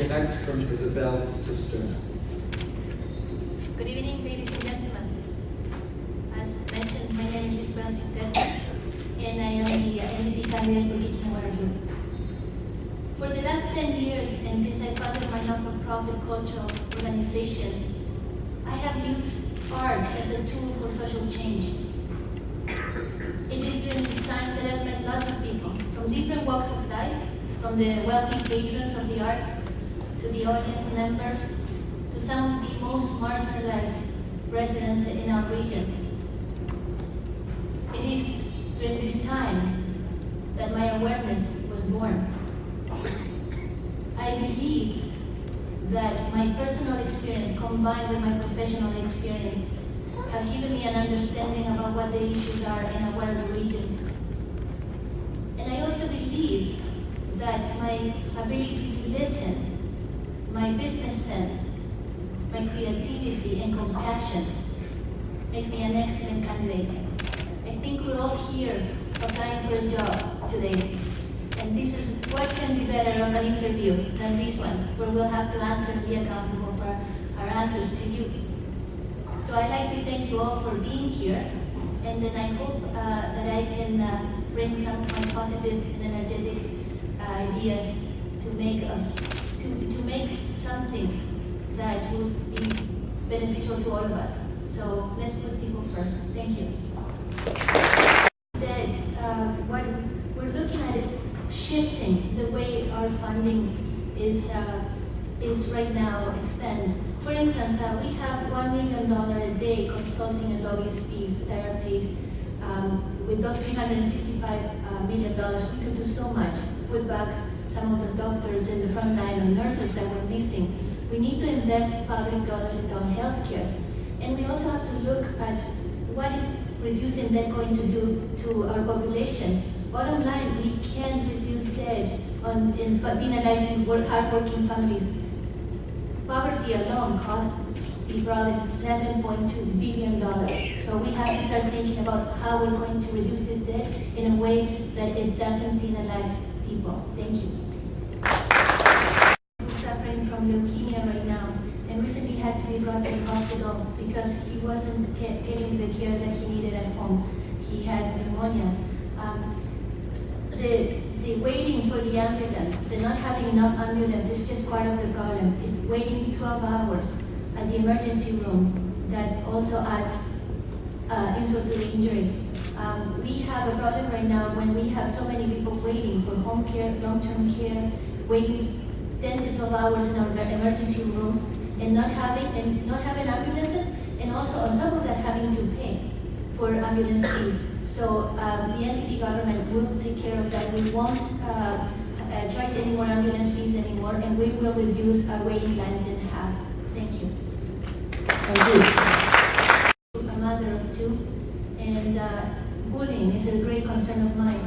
Next from Isabel Sister. Good evening, ladies and gentlemen. As mentioned, my name is Isabel Sister, and I am the NDP candidate for Kitchener-Waterloo. For the last 10 years, and since I founded my not-for-profit cultural organization, I have used art as a tool for social change. It is during these times that I've met lots of people from different walks of life, from the wealthy patrons of the arts, to the audience members, to some of the most marginalized residents in our region. It is during this time that my awareness was born. I believe that my personal experience combined with my professional experience have given me an understanding about what the issues are in our Waterloo region. And I also believe that my ability to listen, my business sense, my creativity and compassion make me an excellent candidate. I think we're all here applying for a job today. And this is what can be better of an interview than this one, where we'll have to answer and be accountable for our answers to you. So I'd like to thank you all for being here, and then I hope that I can bring some of my positive and energetic ideas to make something that will be beneficial to all of us. So let's put people first. Thank you. What we're looking at is shifting the way our funding is right now expended. For instance, we have $1 million a day consulting and lobbyist fees that are paid. With those $365 million, we could do so much. Put back some of the doctors in the front line and nurses that we're missing. We need to invest public dollars into our healthcare. And we also have to look at what is reducing debt going to do to our population. Bottom line, we can reduce debt in penalizing hardworking families. Poverty alone costs the province $7.2 billion. So we have to start thinking about how we're going to reduce this debt in a way that it doesn't penalize people. Thank you. He's suffering from leukemia right now and recently had to be brought to the hospital because he wasn't getting the care that he needed at home. He had pneumonia. The waiting for the ambulance, the not having enough ambulance is just part of the problem. It's waiting 12 hours at the emergency room that also adds insult to the injury. We have a problem right now when we have so many people waiting for home care, long-term care, waiting 10 to 12 hours in our emergency room and not having ambulances, and also on top of that having to pay for ambulance fees. So the NDP government will take care of that. We won't charge any more ambulance fees anymore, and we will reduce our waiting lines in half. Thank you. Thank you. A mother of two, and bullying is a great concern of mine.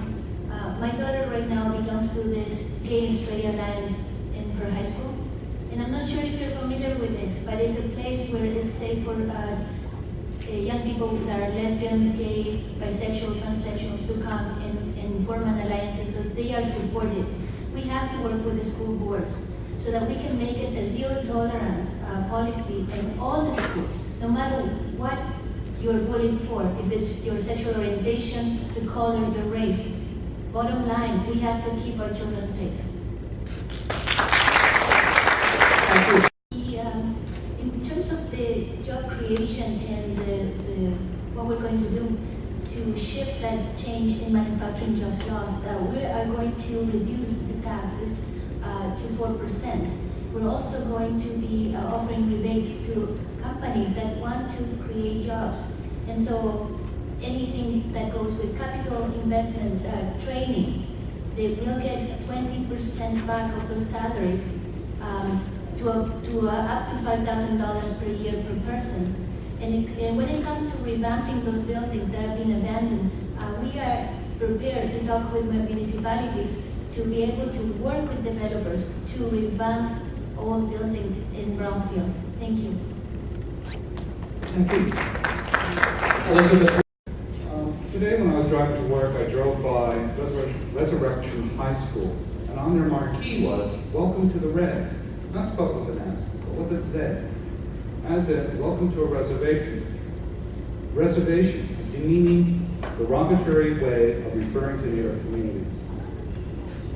My daughter right now belongs to this Gay and Straight Alliance in her high school, and I'm not sure if you're familiar with it, but it's a place where it's safe for young people that are lesbian, gay, bisexual, transsexuals to come and form an alliance, so they are supported. We have to work with the school boards so that we can make it a zero tolerance policy in all the schools, no matter what you're bullied for, if it's your sexual orientation, the color, the race. Bottom line, we have to keep our children safe. Thank you. In terms of the job creation and what we're going to do to shift that change in manufacturing jobs lost, we are going to reduce the taxes to 4%. We're also going to be offering rebates to companies that want to create jobs. And so anything that goes with capital investments, training, they will get 20% back of those salaries to up to $5,000 per year per person. And when it comes to revamping those buildings that have been abandoned, we are prepared to talk with municipalities to be able to work with developers to revamp old buildings in brownfields. Thank you. Thank you. Elizabeth. Today when I was driving to work, I drove by Resurrection High School, and on their marquee was, "Welcome to the Reds." not spelled with an S, but with a Z, as in welcome to a reservation. Reservation, a demeaning, derogatory way of referring to Native communities.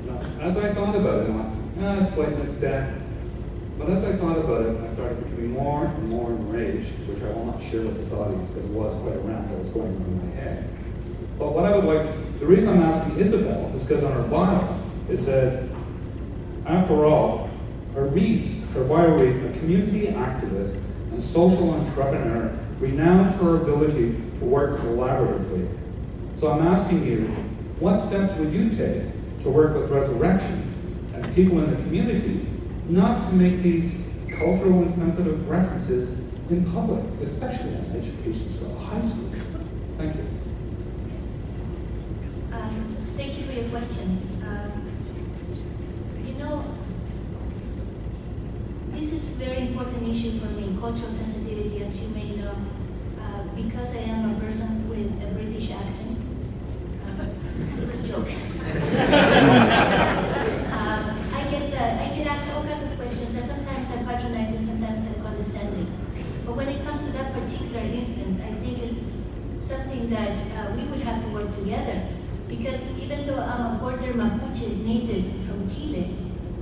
Now, as I thought about it, I went, slight misstep. But as I thought about it, I started becoming more and more enraged, which I will not share with this audience because it was quite a rant that was going on in my head. But what I would like, the reason I'm asking Isabel is because on her bio, it says, after all, her bio reads, a community activist and social entrepreneur renowned for her ability to work collaboratively. So I'm asking you, what steps would you take to work with Resurrection and people in the community not to make these cultural and sensitive references in public, especially in education school, high school? Thank you. Thank you for your question. This is a very important issue for me, cultural sensitivity, as you may know, because I am a person with a British accent. It's a joke. I get asked all kinds of questions, and sometimes I'm patronizing, sometimes I'm condescending. But when it comes to that particular instance, I think it's something that we would have to work together. Because even though I'm a quarter Mapuche native from Chile,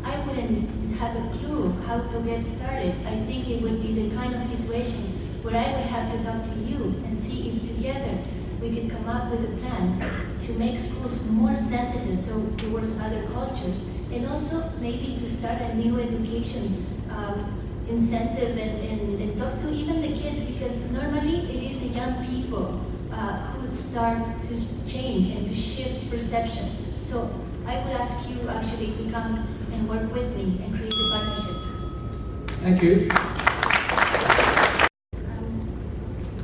I wouldn't have a clue how to get started. I think it would be the kind of situation where I would have to talk to you and see if together we could come up with a plan to make schools more sensitive towards other cultures, and also maybe to start a new education incentive and talk to even the kids, because normally it is the young people who start to change and to shift perceptions. So I would ask you actually to come and work with me and create a partnership. Thank you.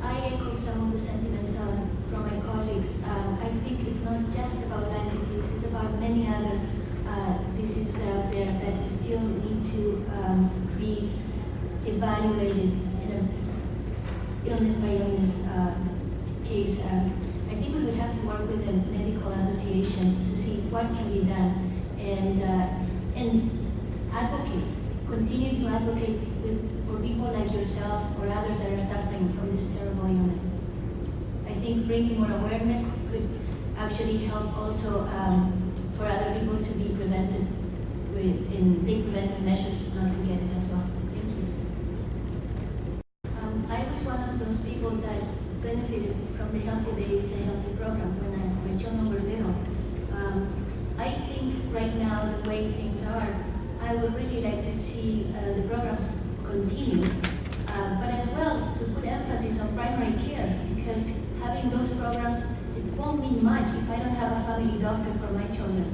I echo some of the sentiments from my colleagues. I think it's not just about Lyme disease, it's about many other diseases out there that still need to be evaluated in a illness by illness case. I think we would have to work with the medical association to see what can be done and advocate, continue to advocate for people like yourself or others that are suffering from this terrible illness. I think bringing more awareness could actually help also for other people to be prevented and take preventive measures not to get it as well. Thank you. I was one of those people that benefited from the Healthy Babies and Healthy program when my children were little. I think right now, the way things are, I would really like to see the programs continue, but as well to put emphasis on primary care, because having those programs, it won't mean much if I don't have a family doctor for my children.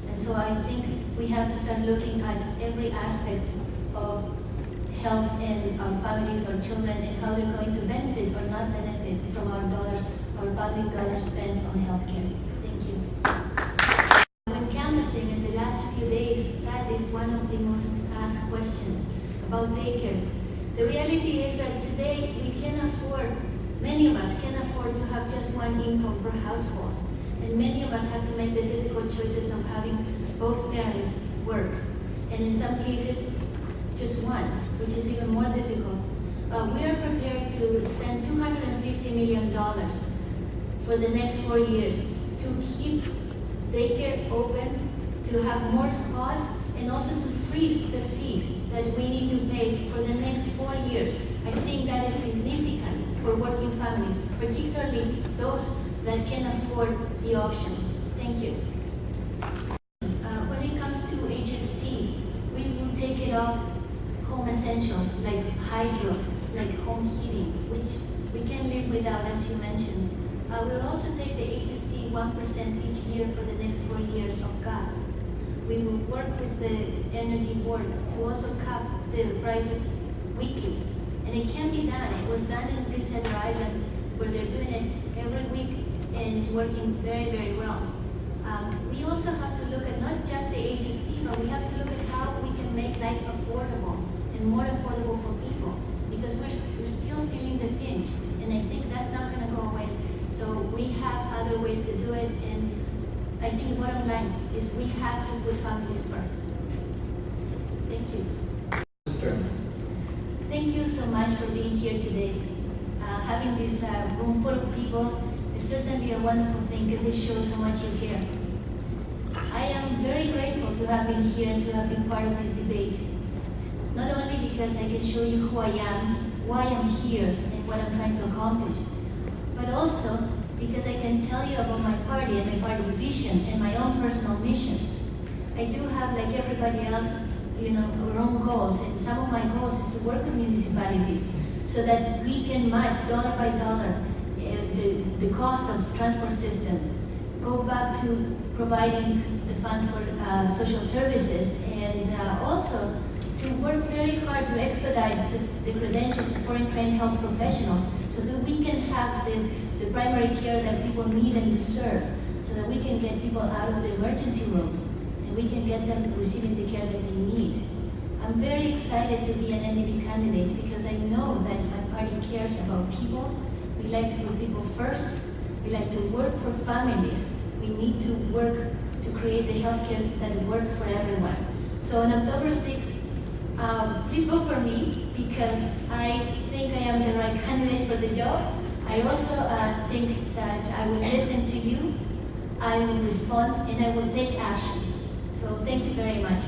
And so I think we have to start looking at every aspect of health and our families, our children, and how they're going to benefit or not benefit from our dollars, our public dollars spent on healthcare. Thank you. When canvassing in the last few days, that is one of the most asked questions about daycare. The reality is that today we can afford, many of us can afford to have just one income per household. And many of us have to make the difficult choices of having both parents work. And in some cases, just one, which is even more difficult. We are prepared to spend $250 million for the next 4 years to keep daycare open, to have more spots, and also to freeze the fees that we need to pay for the next 4 years. I think that is significant for working families, particularly those that can afford the option. Thank you. When it comes to HST, we will take it off home essentials like hydro, like home heating, which we can live without, as you mentioned. We'll also take the HST 1% each year for the next 4 years of gas. We will work with the Energy Board to also cap the prices weekly. And it can be done. It was done in Prince Edward Island, where they're doing it every week, and it's working very, very well. We also have to look at not just the HST, but we have to look at how we can make life affordable and more affordable for people, because we're still feeling the pinch, and I think that's not going to go away. So we have other ways to do it, and I think the bottom line is we have to put families first. Thank you. thank you so much for being here today. Having this room full of people is certainly a wonderful thing because it shows how much you care. I am very grateful to have been here and to have been part of this debate. Not only because I can show you who I am, why I'm here, and what I'm trying to accomplish, but also because I can tell you about my party and my party's vision and my own personal mission. I do have, like everybody else, our own goals, and some of my goals is to work with municipalities so that we can match dollar by dollar the cost of transport system, go back to providing the funds for social services, and also to work very hard to expedite the credentials of foreign trained health professionals so that we can have the primary care that people need and deserve, so that we can get people out of the emergency rooms and we can get them receiving the care that they need. I'm very excited to be an NDP candidate because I know that my party cares about people. We like to put people first. We like to work for families. We need to work to create the healthcare that works for everyone. So on October 6th, please vote for me because I think I am the right candidate for the job. I also think that I will listen to you, I will respond, and I will take action. So thank you very much.